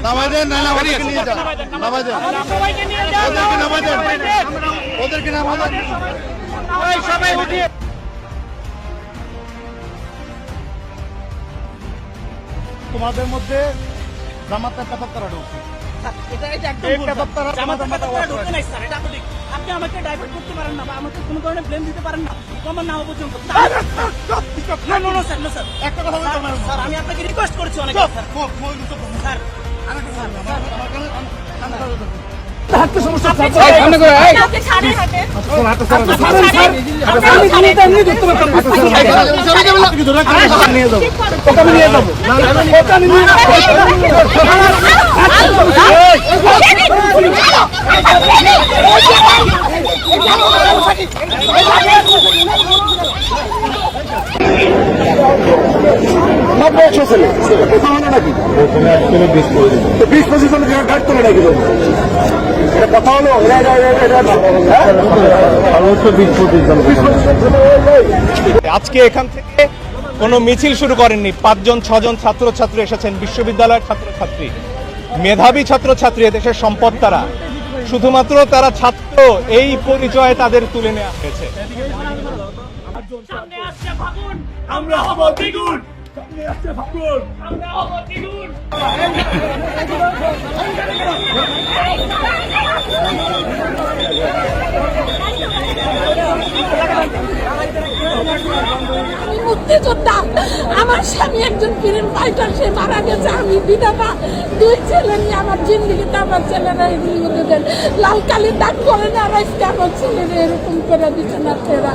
নামাই দেন, না ওদেরকে নিয়ে যান, নামাই দেন, ওদেরকে নামাই দেন, ওদেরকে নামাই দেন, সবাই উঠিয়ে। তোমাদের মধ্যে জামাতের কথা তারা ঢুকছে, আপনি আমাকে ডাইভার্ট করতে পারেন না বা আমাকে কোনো ধরনের ব্লেম দিতে পারেন না আমার নাম পর্যন্ত। একটা কথা স্যার আমি আপনাকে রিকোয়েস্ট করেছি অনেক স্যার। কথা হলো আজকে এখান থেকে কোনো মিছিল শুরু করেননি। 5-6জন ছাত্রছাত্রী এসেছেন, বিশ্ববিদ্যালয়ের ছাত্রছাত্রী, মেধাবী ছাত্রছাত্রী, এদেশের সম্পদ তারা। শুধুমাত্র তারা ছাত্র, এই পরিচয় তাদের তুলে নেওয়া হয়েছে। আমরা হব দ্বিগুণ, সামনে আসছে ভাগুন, আমরা হব দ্বিগুণ। আমি মুক্তিযোদ্ধা, আমার স্বামী একজন ফ্রিডম ফাইটার, সে মারা গেছে। আমি বিধবা, 2 ছেলে নিয়ে আমার জিন্দিগিতে আমার ছেলেরা লাল কালির দাগ করে না, আজকে আমার ছেলেরা এরকম করে দিচ্ছেন আপনারা।